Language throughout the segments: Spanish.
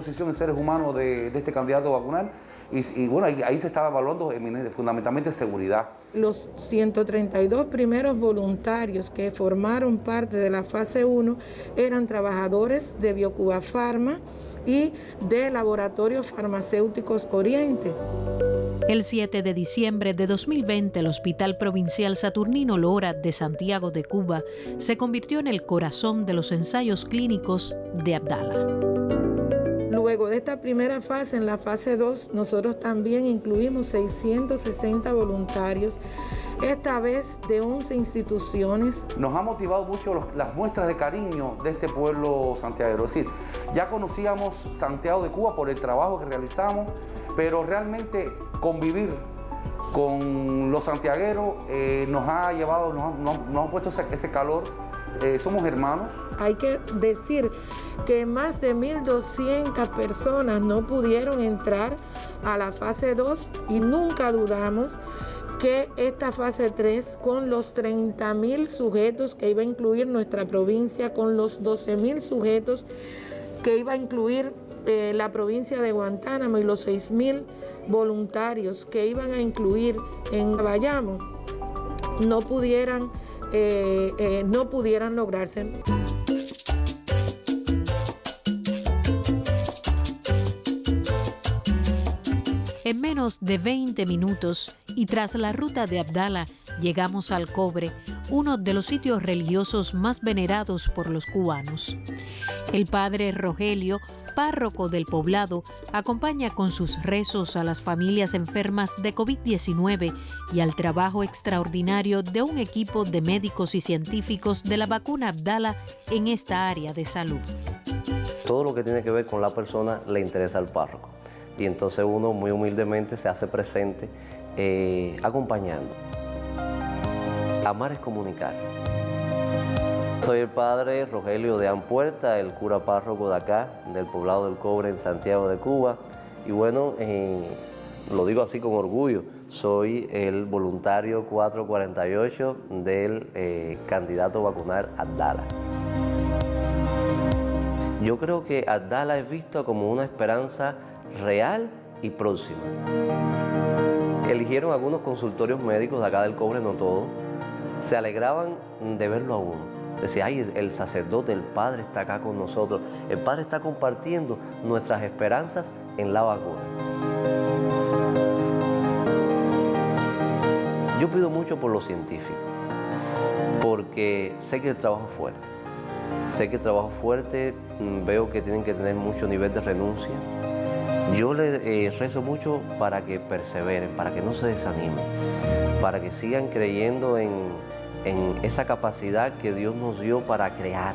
Posición en seres humanos de este candidato vacunal y bueno, ahí se estaba evaluando fundamentalmente seguridad. Los 132 primeros voluntarios que formaron parte de la fase 1 eran trabajadores de Biocuba Pharma y de Laboratorios Farmacéuticos Oriente. El 7 de diciembre de 2020, el Hospital Provincial Saturnino Lora de Santiago de Cuba se convirtió en el corazón de los ensayos clínicos de Abdala. Luego de esta primera fase, en la fase 2, nosotros también incluimos 660 voluntarios, esta vez de 11 instituciones. Nos ha motivado mucho las muestras de cariño de este pueblo santiaguero. Es decir, ya conocíamos Santiago de Cuba por el trabajo que realizamos, pero realmente convivir con los santiagueros nos ha llevado, nos ha puesto ese calor. Somos hermanos. Hay que decir que más de 1.200 personas no pudieron entrar a la fase 2 y nunca dudamos que esta fase 3, con los 30.000 sujetos que iba a incluir nuestra provincia, con los 12.000 sujetos que iba a incluir la provincia de Guantánamo y los 6.000 voluntarios que iban a incluir en Bayamo, no pudieran lograrse. En menos de 20 minutos y tras la ruta de Abdala, llegamos al Cobre, uno de los sitios religiosos más venerados por los cubanos. El padre Rogelio, párroco del poblado, acompaña con sus rezos a las familias enfermas de COVID-19 y al trabajo extraordinario de un equipo de médicos y científicos de la vacuna Abdala en esta área de salud. Todo lo que tiene que ver con la persona le interesa al párroco. Y entonces uno muy humildemente se hace presente acompañando. Amar es comunicar. Soy el padre Rogelio de Ampuerta, el cura párroco de acá, del poblado del Cobre en Santiago de Cuba. Y bueno, lo digo así con orgullo, soy el voluntario 448 del candidato a vacunar Abdala. Yo creo que Abdala es visto como una esperanza real y próxima. Eligieron algunos consultorios médicos de acá del Cobre, no todos. Se alegraban de verlo a uno. Decía, ay, el sacerdote, el Padre está acá con nosotros. El Padre está compartiendo nuestras esperanzas en la vacuna. Yo pido mucho por los científicos, porque sé que el trabajo es fuerte. Sé que el trabajo es fuerte, veo que tienen que tener mucho nivel de renuncia. Yo les rezo mucho para que perseveren, para que no se desanimen, para que sigan creyendo en esa capacidad que Dios nos dio para crear,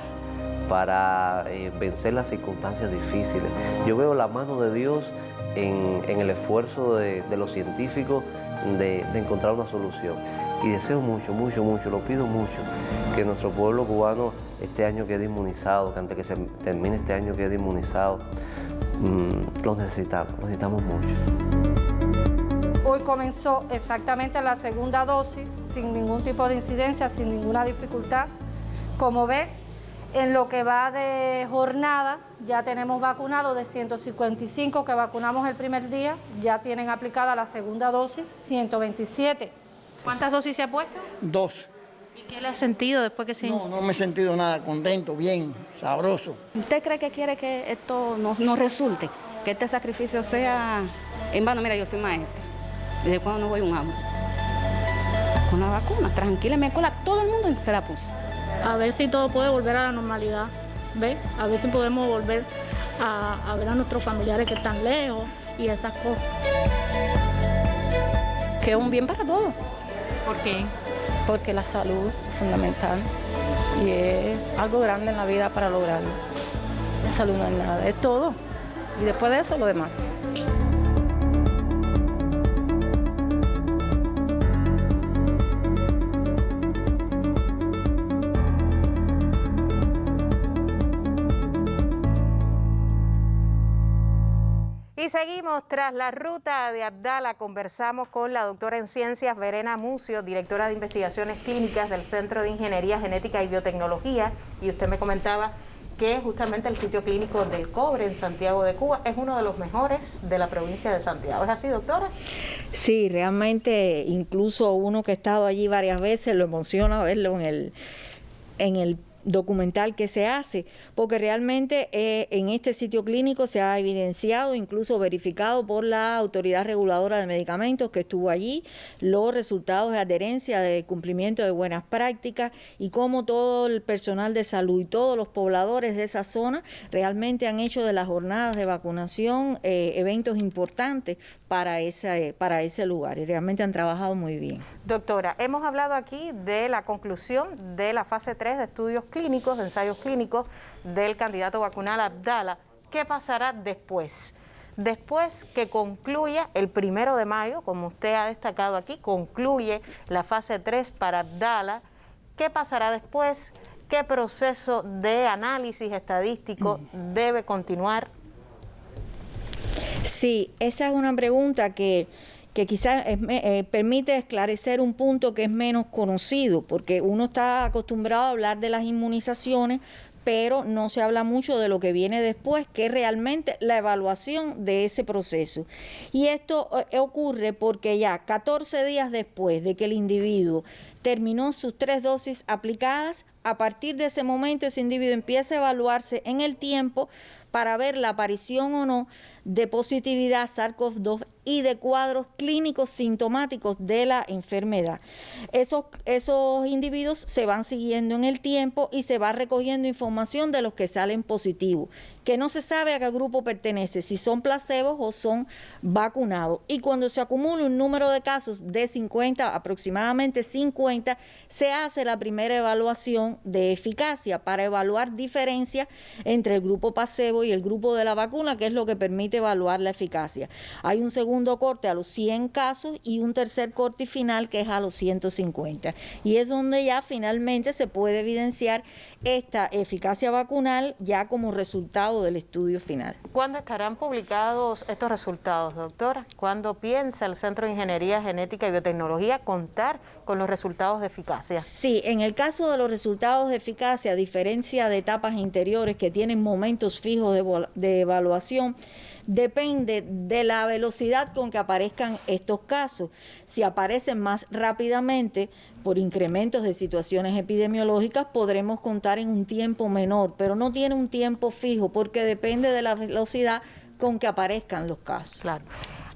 para vencer las circunstancias difíciles. Yo veo la mano de Dios en el esfuerzo de los científicos de encontrar una solución. Y deseo mucho, mucho, mucho, lo pido mucho, que nuestro pueblo cubano este año quede inmunizado, que antes que se termine este año quede inmunizado. Lo necesitamos mucho. Hoy comenzó exactamente la segunda dosis, sin ningún tipo de incidencia, sin ninguna dificultad. Como ve, en lo que va de jornada, ya tenemos vacunado de 155 que vacunamos el primer día, ya tienen aplicada la segunda dosis, 127. ¿Cuántas dosis se ha puesto? 2. ¿Y qué le ha sentido después que se... No me he sentido nada, contento, bien, sabroso. ¿Usted cree que quiere que esto no resulte? Que este sacrificio sea en vano. Mira, yo soy maestra. ¿Desde cuándo no voy a un aula? Con la vacuna, tranquila, me cola, todo el mundo se la puso. A ver si todo puede volver a la normalidad, ¿ves? A ver si podemos volver a ver a nuestros familiares que están lejos y esas cosas. Que es un bien para todos. ¿Por qué? Porque la salud es fundamental y es algo grande en la vida para lograrlo. La salud no es nada, es todo. Y después de eso, lo demás. Y seguimos tras la ruta de Abdala. Conversamos con la doctora en ciencias Verena Mucio, directora de investigaciones clínicas del Centro de Ingeniería Genética y Biotecnología. Y usted me comentaba que justamente el sitio clínico del cobre en Santiago de Cuba es uno de los mejores de la provincia de Santiago. ¿Es así, doctora? Sí, realmente incluso uno que ha estado allí varias veces lo emociona verlo en el documental que se hace, porque realmente en este sitio clínico se ha evidenciado, incluso verificado por la Autoridad Reguladora de Medicamentos que estuvo allí, los resultados de adherencia, de cumplimiento de buenas prácticas y cómo todo el personal de salud y todos los pobladores de esa zona realmente han hecho de las jornadas de vacunación eventos importantes para ese lugar y realmente han trabajado muy bien. Doctora, hemos hablado aquí de la conclusión de la fase 3 de estudios clínicos, de ensayos clínicos del candidato vacunal Abdala. ¿Qué pasará después? Después que concluya el 1 de mayo, como usted ha destacado aquí, concluye la fase 3 para Abdala. ¿Qué pasará después? ¿Qué proceso de análisis estadístico debe continuar? Sí, esa es una pregunta que quizás permite esclarecer un punto que es menos conocido, porque uno está acostumbrado a hablar de las inmunizaciones, pero no se habla mucho de lo que viene después, que es realmente la evaluación de ese proceso. Y esto ocurre porque ya 14 días después de que el individuo terminó sus 3 dosis aplicadas, a partir de ese momento ese individuo empieza a evaluarse en el tiempo para ver la aparición o no de positividad SARS-CoV-2 y de cuadros clínicos sintomáticos de la enfermedad. Esos individuos se van siguiendo en el tiempo y se va recogiendo información de los que salen positivos, que no se sabe a qué grupo pertenece, si son placebos o son vacunados. Y cuando se acumula un número de casos de 50, aproximadamente 50, se hace la primera evaluación de eficacia para evaluar diferencias entre el grupo placebo y el grupo de la vacuna, que es lo que permite evaluar la eficacia. Hay un segundo corte a los 100 casos y un tercer corte final que es a los 150. Y es donde ya finalmente se puede evidenciar esta eficacia vacunal ya como resultado del estudio final. ¿Cuándo estarán publicados estos resultados, doctora? ¿Cuándo piensa el Centro de Ingeniería Genética y Biotecnología contar con los resultados de eficacia? Sí, en el caso de los resultados de eficacia, a diferencia de etapas interiores que tienen momentos fijos de evaluación, depende de la velocidad con que aparezcan estos casos. Si aparecen más rápidamente por incrementos de situaciones epidemiológicas, podremos contar en un tiempo menor, pero no tiene un tiempo fijo porque depende de la velocidad con que aparezcan los casos. Claro.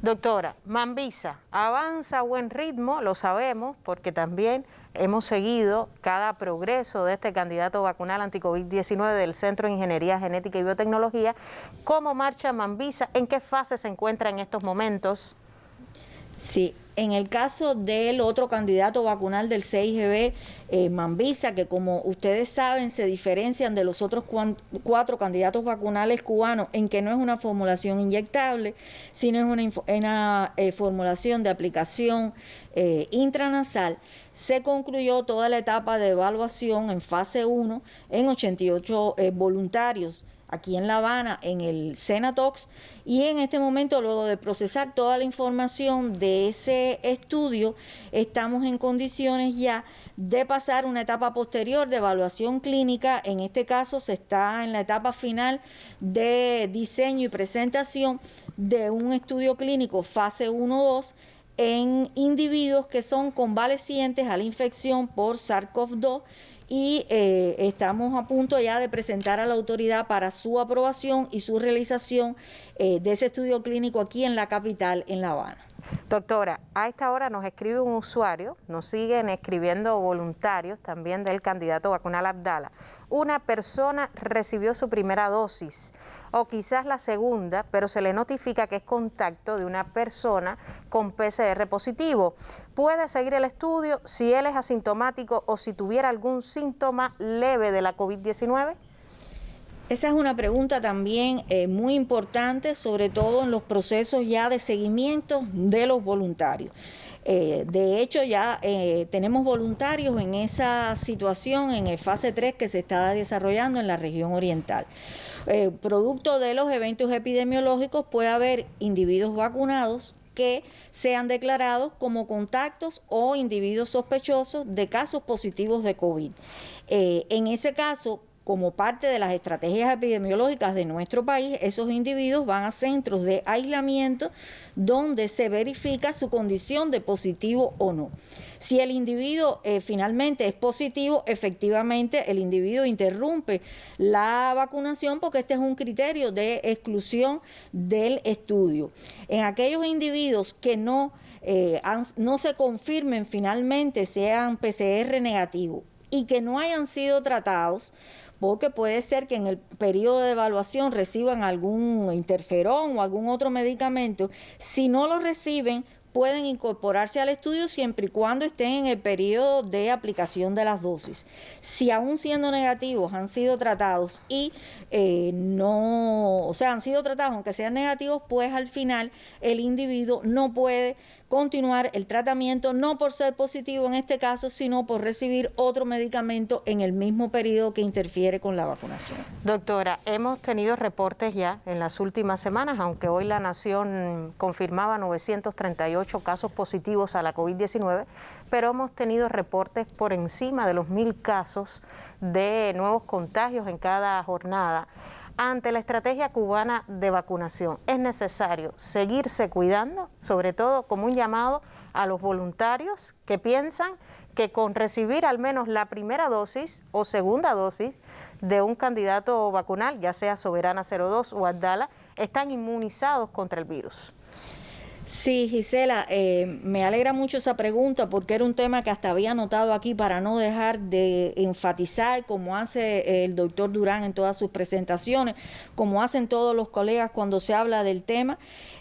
Doctora, Mambisa avanza a buen ritmo, lo sabemos, porque también hemos seguido cada progreso de este candidato vacunal anti-COVID-19 del Centro de Ingeniería Genética y Biotecnología. ¿Cómo marcha Mambisa? ¿En qué fase se encuentra en estos momentos? Sí, en el caso del otro candidato vacunal del CIGB, Mambisa, que como ustedes saben se diferencian de los otros 4 candidatos vacunales cubanos en que no es una formulación inyectable, sino es una formulación de aplicación intranasal, se concluyó toda la etapa de evaluación en fase 1 en 88 voluntarios aquí en La Habana, en el Senatox, y en este momento, luego de procesar toda la información de ese estudio, estamos en condiciones ya de pasar una etapa posterior de evaluación clínica. En este caso se está en la etapa final de diseño y presentación de un estudio clínico fase 1-2 en individuos que son convalecientes a la infección por SARS-CoV-2 y estamos a punto ya de presentar a la autoridad para su aprobación y su realización de ese estudio clínico aquí en la capital, en La Habana. Doctora, a esta hora nos escribe un usuario, nos siguen escribiendo voluntarios también del candidato vacunal Abdala. Una persona recibió su primera dosis o quizás la segunda, pero se le notifica que es contacto de una persona con PCR positivo. ¿Puede seguir el estudio si él es asintomático o si tuviera algún síntoma leve de la COVID-19? Esa es una pregunta también muy importante, sobre todo en los procesos ya de seguimiento de los voluntarios. De hecho, ya tenemos voluntarios en esa situación en el fase 3 que se está desarrollando en la región oriental. Producto de los eventos epidemiológicos puede haber individuos vacunados que sean declarados como contactos o individuos sospechosos de casos positivos de COVID. En ese caso, como parte de las estrategias epidemiológicas de nuestro país, esos individuos van a centros de aislamiento donde se verifica su condición de positivo o no. Si el individuo finalmente es positivo, efectivamente el individuo interrumpe la vacunación porque este es un criterio de exclusión del estudio. En aquellos individuos que no se confirmen finalmente sean PCR negativos y que no hayan sido tratados, porque puede ser que en el periodo de evaluación reciban algún interferón o algún otro medicamento, si no lo reciben, pueden incorporarse al estudio siempre y cuando estén en el periodo de aplicación de las dosis. Si aún siendo negativos han sido tratados y han sido tratados aunque sean negativos, pues al final el individuo no puede continuar el tratamiento, no por ser positivo en este caso, sino por recibir otro medicamento en el mismo periodo que interfiere con la vacunación. Doctora, hemos tenido reportes ya en las últimas semanas, aunque hoy la Nación confirmaba 938 casos positivos a la COVID-19, pero hemos tenido reportes por encima de los 1.000 casos de nuevos contagios en cada jornada. Ante la estrategia cubana de vacunación, es necesario seguirse cuidando, sobre todo como un llamado a los voluntarios que piensan que con recibir al menos la primera dosis o segunda dosis de un candidato vacunal, ya sea Soberana 02 o Abdala, están inmunizados contra el virus. Sí, Gisela, me alegra mucho esa pregunta porque era un tema que hasta había anotado aquí para no dejar de enfatizar, como hace el doctor Durán en todas sus presentaciones, como hacen todos los colegas cuando se habla del tema.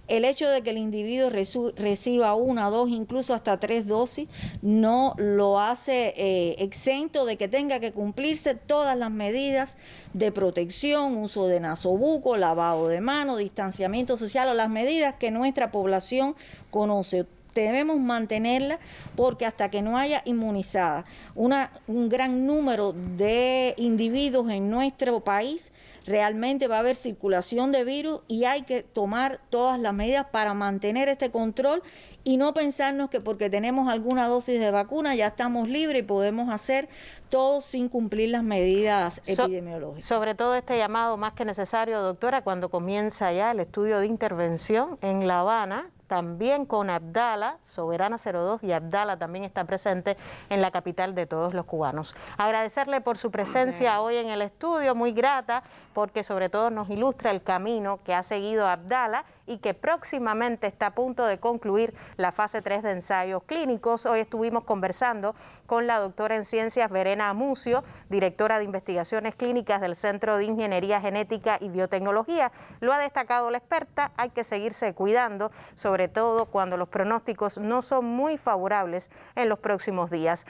El hecho de que el individuo reciba 1, 2, incluso hasta 3 dosis, no lo hace exento de que tenga que cumplirse todas las medidas de protección, uso de nasobuco, lavado de manos, distanciamiento social o las medidas que nuestra población conoce. Debemos mantenerla porque hasta que no haya inmunizada un gran número de individuos en nuestro país, realmente va a haber circulación de virus y hay que tomar todas las medidas para mantener este control y no pensarnos que porque tenemos alguna dosis de vacuna ya estamos libres y podemos hacer todo sin cumplir las medidas epidemiológicas. Sobre todo este llamado más que necesario, doctora, cuando comienza ya el estudio de intervención en La Habana, también con Abdala, Soberana 02 y Abdala también está presente en la capital de todos los cubanos. Agradecerle por su presencia hoy en el estudio, muy grata, porque sobre todo nos ilustra el camino que ha seguido Abdala y que próximamente está a punto de concluir la fase 3 de ensayos clínicos. Hoy estuvimos conversando con la doctora en ciencias Verena Amucio, directora de investigaciones clínicas del Centro de Ingeniería Genética y Biotecnología. Lo ha destacado la experta, hay que seguirse cuidando, sobre todo cuando los pronósticos no son muy favorables en los próximos días.